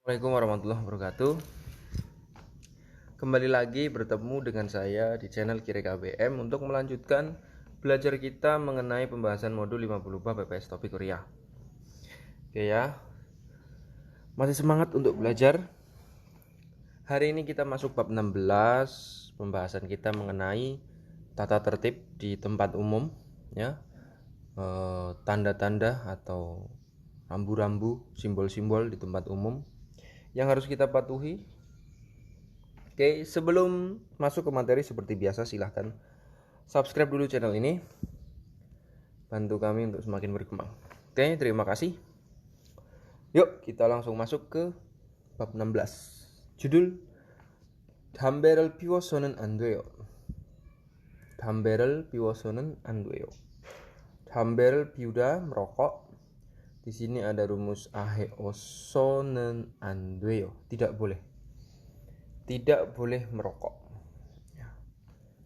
Assalamualaikum warahmatullahi wabarakatuh. Kembali lagi bertemu dengan saya di channel Kire KBM untuk melanjutkan belajar kita mengenai pembahasan modul 50 bab PPS topik Korea. Oke ya. Masih semangat untuk belajar? Hari ini kita masuk bab 16. Pembahasan kita mengenai tata tertib di tempat umum ya. Tanda-tanda atau rambu-rambu, simbol-simbol di tempat umum yang harus kita patuhi. Oke, sebelum masuk ke materi seperti biasa silahkan subscribe dulu channel ini. Bantu kami untuk semakin berkembang. Oke, terima kasih. Yuk, kita langsung masuk ke bab 16. Judul 담배를 피워서는 안 돼요. 담배를 피워서는 안 돼요. 담배를 piuda merokok. Di sini ada rumus aheoso는 안 돼요. Tidak boleh. Tidak boleh merokok.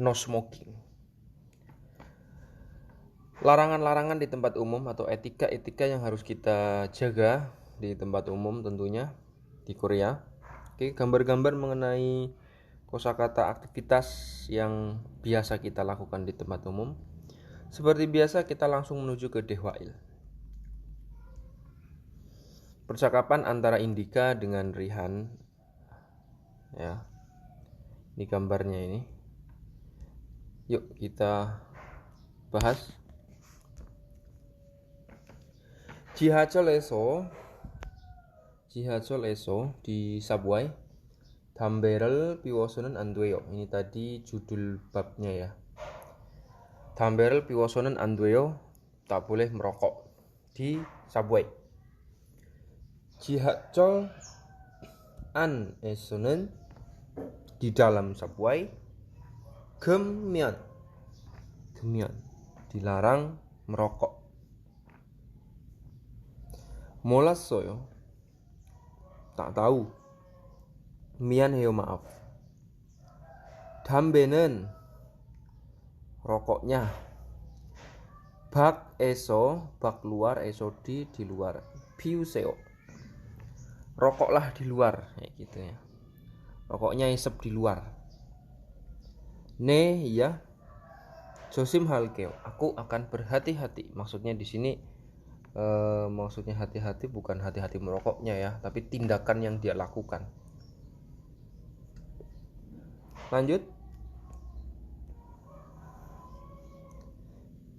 No smoking. Larangan-larangan di tempat umum atau etika-etika yang harus kita jaga di tempat umum tentunya di Korea. Oke, gambar-gambar mengenai kosakata aktivitas yang biasa kita lakukan di tempat umum. Seperti biasa kita langsung menuju ke Dehwail. Percakapan antara Indika dengan Rihan. Ya. Ini gambarnya ini. Yuk kita bahas. 지하철에서 di subway 담배를 피워서는 안 돼요. Ini tadi judul babnya ya. 담배를 피워서는 안 돼요. Tak boleh merokok di subway. 지하철 안에서는 di dalam subway 금연 dilarang merokok. 몰랐어요. Tak tahu. 미안해요, maaf. 담배는 rokoknya. 밖에서 bak luar, eso di luar. 피우세요. Rokoklah di luar kayak gitu ya. Rokoknya isep di luar. Ne ya. 조심 할게요. Aku akan berhati-hati. Maksudnya di sini maksudnya hati-hati bukan hati-hati merokoknya ya, tapi tindakan yang dia lakukan. Lanjut.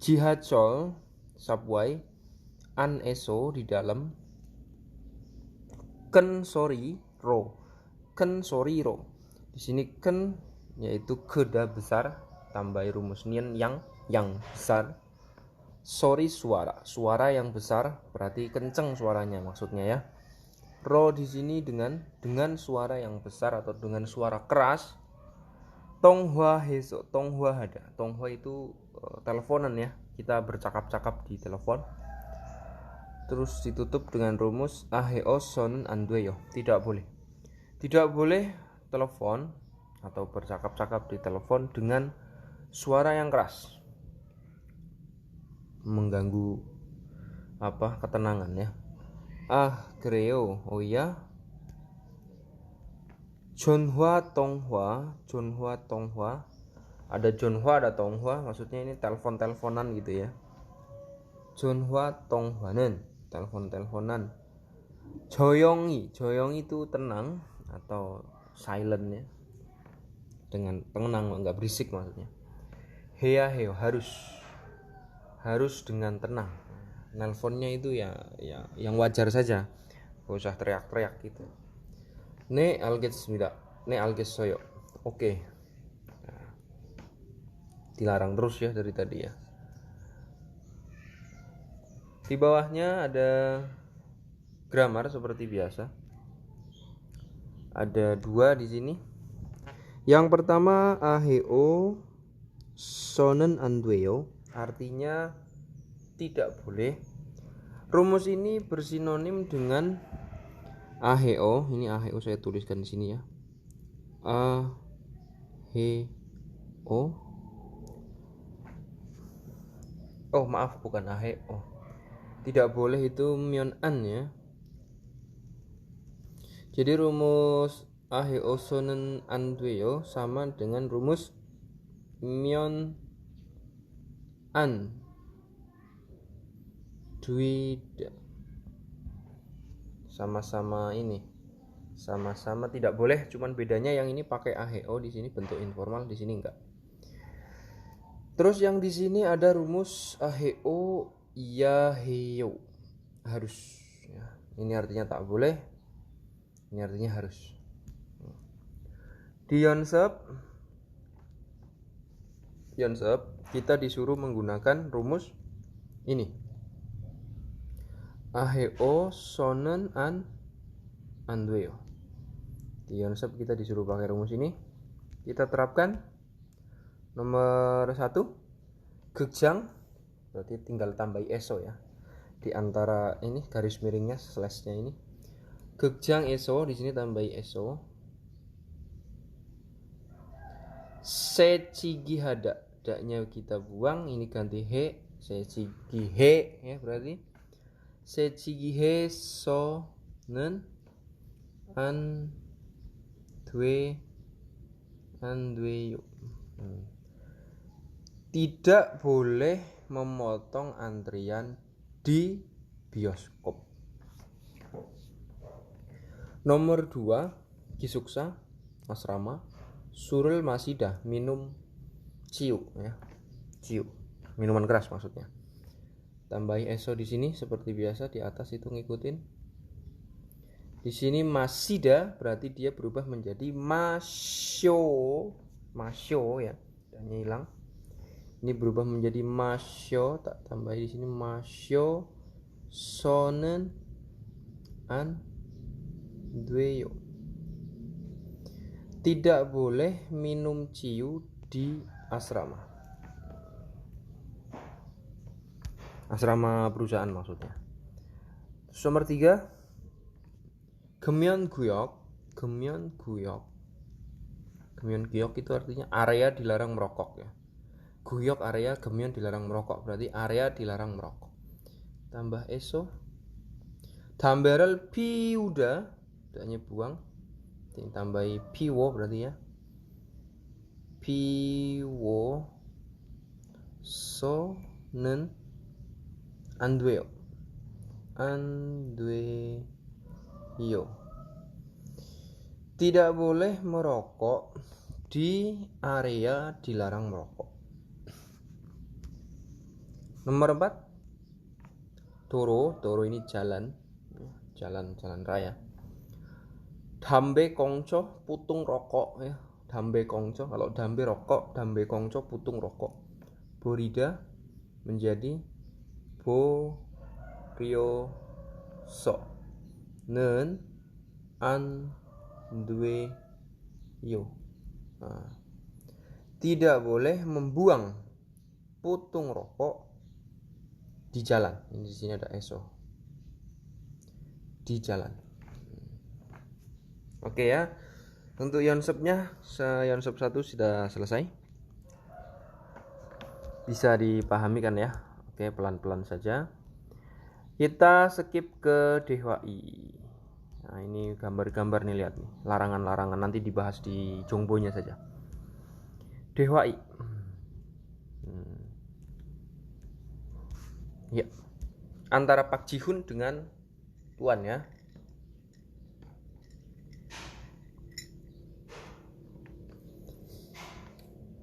지하철 subway 안에서 di dalam ken sorry ro. Di sini ken yaitu keda besar tambah rumus nian yang besar. Sorry suara yang besar berarti kenceng suaranya maksudnya ya. Ro di sini dengan suara yang besar atau dengan suara keras. Tonghua heso, tonghua ada. Tonghua itu teleponan ya. Kita bercakap-cakap di telepon. Terus ditutup dengan rumus aheoson andueyo. Tidak boleh telepon atau bercakap-cakap di telepon dengan suara yang keras, mengganggu ketenangan ya. 그래요. Oh iya. Jonhua Tonghua. Ada Jonhua, ada Tonghua, maksudnya ini telepon-teleponan gitu ya. Jonhua Tonghwa는 telepon-teleponan. 조용히 itu tenang atau silent ya. Dengan tenang, enggak berisik maksudnya. Heo harus dengan tenang. Nelponnya itu ya yang wajar saja. Enggak usah teriak-teriak gitu. Ne algessoyo. Oke. Nah, dilarang terus ya dari tadi ya. Di bawahnya ada grammar seperti biasa. Ada 2 di sini. Yang pertama aheo sonen andweo, artinya tidak boleh. Rumus ini bersinonim dengan aheo. Ini aheo saya tuliskan di sini ya. Aheo. Oh maaf, bukan aheo. Tidak boleh itu myon an ya. Jadi rumus aheo sonen andweyo sama dengan rumus myon an dwida. Sama-sama ini. Sama-sama tidak boleh, cuman bedanya yang ini pakai aheo, di sini bentuk informal, di sini enggak. Terus yang di sini ada rumus aheo yaheyo. Harus ya. Ini artinya tak boleh. Ini artinya harus. Di Yonsep kita disuruh menggunakan rumus ini. Aheo sonen an andweyo. Di Yonsep kita disuruh pakai rumus ini. Kita terapkan. Nomor 1, gegjang, berarti tinggal tambah eso ya. Di antara ini garis miringnya slashnya ini. Gegjang eso, di sini tambah eso. Sechigi hada, daknya kita buang, ini ganti he, sechigi he ya berarti. Sechigi he so nen an dwe yuk. Tidak boleh memotong antrian di bioskop. Nomor 2, Kisuksa asrama surul masidah, minum ciu ya. Ciu, minuman keras maksudnya. Tambahi eso di sini seperti biasa, di atas itu ngikutin. Di sini masida berarti dia berubah menjadi masyo ya. Dan hilang. Ini berubah menjadi masyo, tak tambahi di sini masyo sonen an dweyo. Tidak boleh minum ciu di asrama. Asrama perusahaan maksudnya. Terus nomor 3, gemyon guyok. Gemyon guyok itu artinya area dilarang merokok ya. Guyok area, gemyon dilarang merokok, berarti area dilarang merokok. Tambah eso. Tamberal piuda, daknya buang. Tambahi piwo berarti ya. Piwo so nen andweyo. Tidak boleh merokok di area dilarang merokok. Nomor 4, toro ini jalan raya. Dambe kongco, putung rokok ya. Dambe kongco, kalau dambe rokok, dambe kongco putung rokok. Borida menjadi rio so nen an dwe yo. Tidak boleh membuang putung rokok di jalan. Ini di sini ada eso. Di jalan. Oke ya. Untuk Yonsepnya, Yonsep 1 sudah selesai. Bisa dipahami kan ya? Oke, pelan-pelan saja. Kita skip ke DHI. Nah, ini gambar-gambar nih, lihat nih. Larangan-larangan nanti dibahas di jongbonya saja. DHI. Ya. Antara Pak Jihun dengan Tuan ya.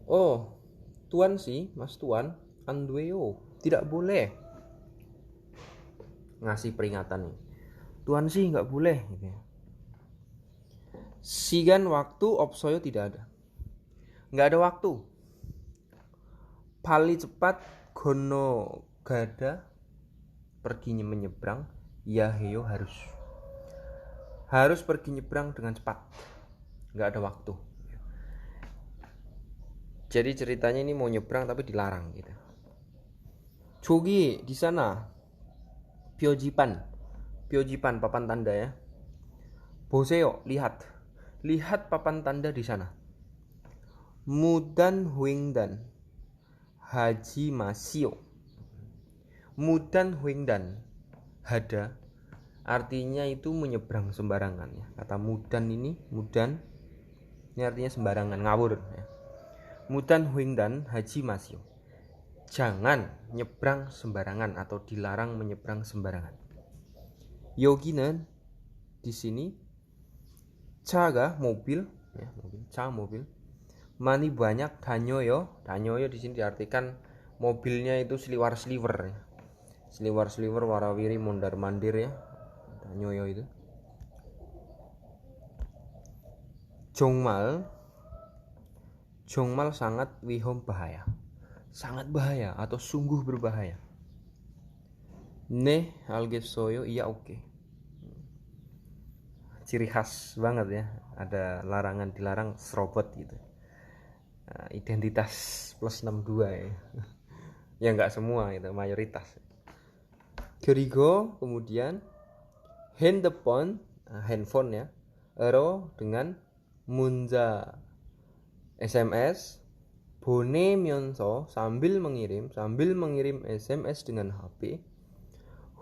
Oh, Tuan sih, Mas Tuan, andweyo, tidak boleh ngasih peringatan nih. Tuan sih nggak boleh gitu ya. Sigan waktu opsoyo tidak ada. Nggak ada waktu. Paling cepat gono gada pergi menyeberang, ya heyo harus pergi nyebrang dengan cepat. Nggak ada waktu. Jadi ceritanya ini mau nyebrang tapi dilarang gitu. Jogi di sana. Pyojipan papan tanda ya. Boseo lihat papan tanda di sana. Mudan huingdan haji masio. Mudan huingdan hada artinya itu menyeberang sembarangan ya. Kata mudan ini artinya sembarangan, ngawur ya. Mudan huingdan haji masyo. Jangan nyebrang sembarangan atau dilarang menyeberang sembarangan. Yoginan di sini caga mobil ya, mobil. Mani banyak danyoyo di sini diartikan mobilnya itu sliwer ya. Sliwer warawiri mondar mandir ya. Danyoyo itu. Jongmal sangat wihom bahaya. Sangat bahaya atau sungguh berbahaya. Neh algesoyo iya oke. Ciri khas banget ya. Ada larangan dilarang serobot gitu. Identitas plus 62 ya. Ya nggak semua itu, mayoritas. Kerigo kemudian handphone ya. Ero dengan munja SMS 보내면서 sambil mengirim SMS dengan HP.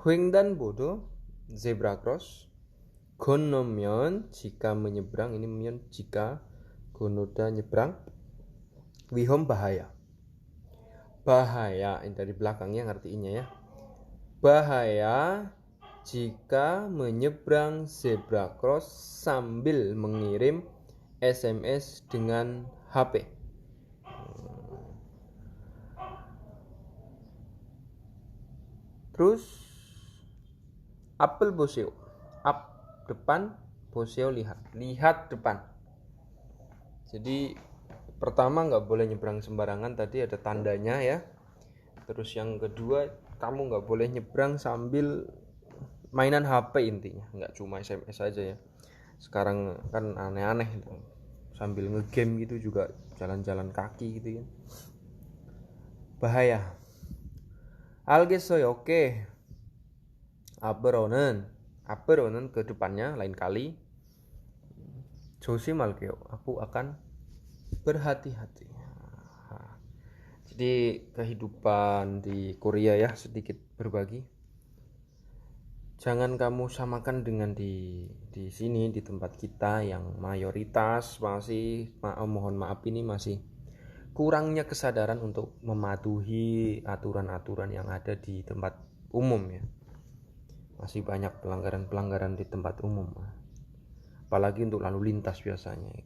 횡단 보도 zebra cross. 건너면 jika menyeberang, ini men jika gonoda nyebrang. Wihom bahaya yang dari belakangnya ngertiinnya ya. Bahaya jika menyeberang zebra cross sambil mengirim SMS dengan HP. Terus apel boseo, up depan, boseo lihat depan. Jadi pertama nggak boleh nyebrang sembarangan, tadi ada tandanya ya. Terus yang kedua, kamu nggak boleh nyebrang sambil mainan HP intinya, nggak cuma SMS aja ya. Sekarang kan aneh-aneh gitu. Sambil ngegame gitu juga jalan-jalan kaki gitu ya. Bahaya. 알겠어요. oke. 앞으로는 ke depannya lain kali. 조심할게요. Aku akan berhati-hati. Jadi kehidupan di Korea ya, sedikit berbagi. Jangan kamu samakan dengan di sini, di tempat kita yang mayoritas masih mohon maaf ini masih kurangnya kesadaran untuk mematuhi aturan-aturan yang ada di tempat umum ya. Masih banyak pelanggaran-pelanggaran di tempat umum. Apalagi untuk lalu lintas biasanya.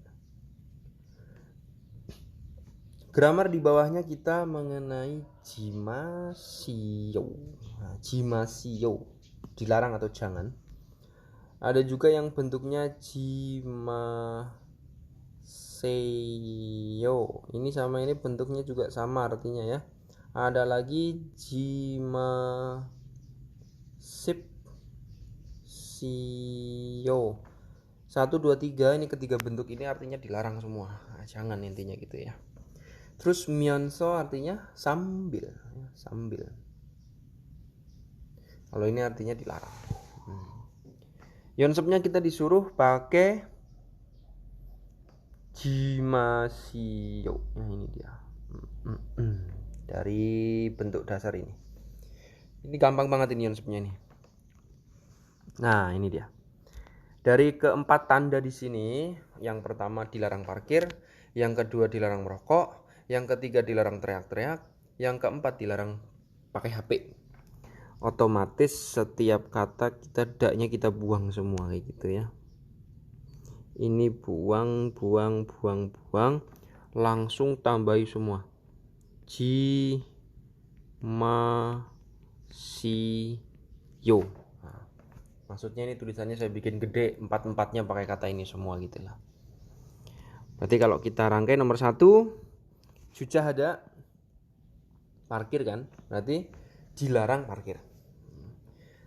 Grammar di bawahnya kita mengenai jimasio. Dilarang atau jangan. Ada juga yang bentuknya jimaseyo. Ini sama ini bentuknya juga sama artinya ya. Ada lagi jimasipsio. 1, 2, 3 ini ketiga bentuk ini artinya dilarang semua. Jangan intinya gitu ya. Terus myeonso artinya sambil. Kalau ini artinya dilarang. Yonsepnya kita disuruh pakai jimasio. Nah ini dia. Dari bentuk dasar ini. Ini gampang banget ini yonsepnya nih. Nah ini dia. Dari keempat tanda di sini, yang pertama dilarang parkir, yang kedua dilarang merokok, yang ketiga dilarang teriak-teriak, yang keempat dilarang pakai HP. Otomatis setiap kata daknya kita buang semua kayak gitu ya. Ini buang, langsung tambahi semua. Yo. Maksudnya ini tulisannya saya bikin gede, 4-4-nya pakai kata ini semua gitu lah. Berarti kalau kita rangkai nomor 1, sudah ada parkir kan, berarti dilarang parkir.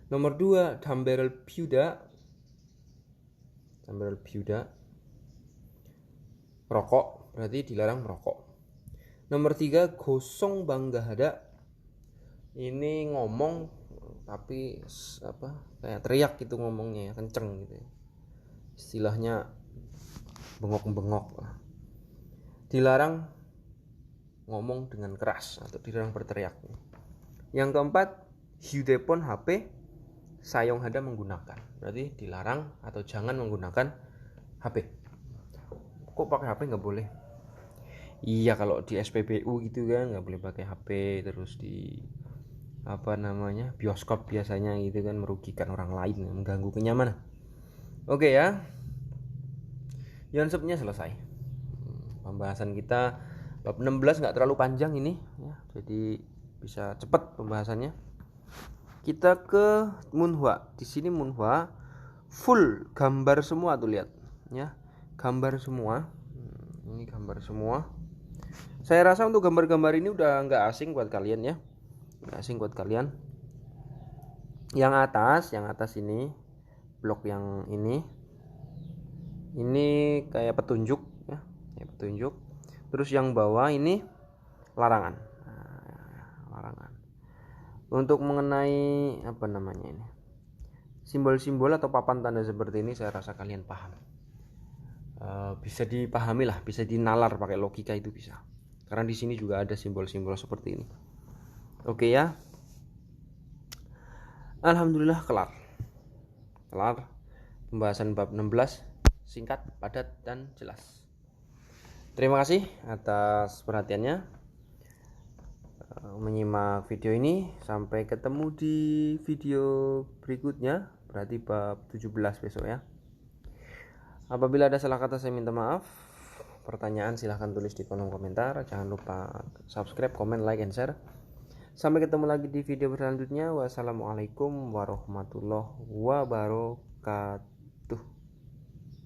Nomor 2, 담배를 피우다, rokok, berarti dilarang merokok. Nomor 3, gosong banggahada, ini ngomong tapi kayak teriak gitu ngomongnya ya, kenceng gitu ya. Istilahnya bengok-bengok lah. Dilarang ngomong dengan keras atau dilarang berteriak. Yang keempat, 휴대폰 HP sayong hada menggunakan. Berarti dilarang atau jangan menggunakan HP. Kok pakai HP nggak boleh? Iya, kalau di SPBU gitu kan nggak boleh pakai HP. Terus di bioskop biasanya gitu kan merugikan orang lain, mengganggu kenyamanan. Oke ya, Yonsepnya selesai. Pembahasan kita bab 16 nggak terlalu panjang ini ya, jadi bisa cepat pembahasannya. Kita ke Munhwa. Di sini Munhwa full gambar semua tuh, lihat ya, gambar semua. Ini gambar semua. Saya rasa untuk gambar-gambar ini udah nggak asing buat kalian ya, nggak asing buat kalian. Yang atas ini blok yang ini kayak petunjuk ya, kayak petunjuk. Terus yang bawah ini larangan. Larangan. Untuk mengenai ini, simbol-simbol atau papan tanda seperti ini saya rasa kalian paham. Bisa dipahami lah, bisa dinalar pakai logika itu bisa. Karena di sini juga ada simbol-simbol seperti ini. Oke ya. Alhamdulillah kelar pembahasan bab 16, singkat, padat, dan jelas. Terima kasih atas perhatiannya menyimak video ini. Sampai ketemu di video berikutnya, berarti bab 17 besok ya. Apabila ada salah kata saya minta maaf. Pertanyaan silahkan tulis di kolom komentar. Jangan lupa subscribe, komen, like, and share. Sampai ketemu lagi di video selanjutnya. Wassalamualaikum warahmatullahi wabarakatuh.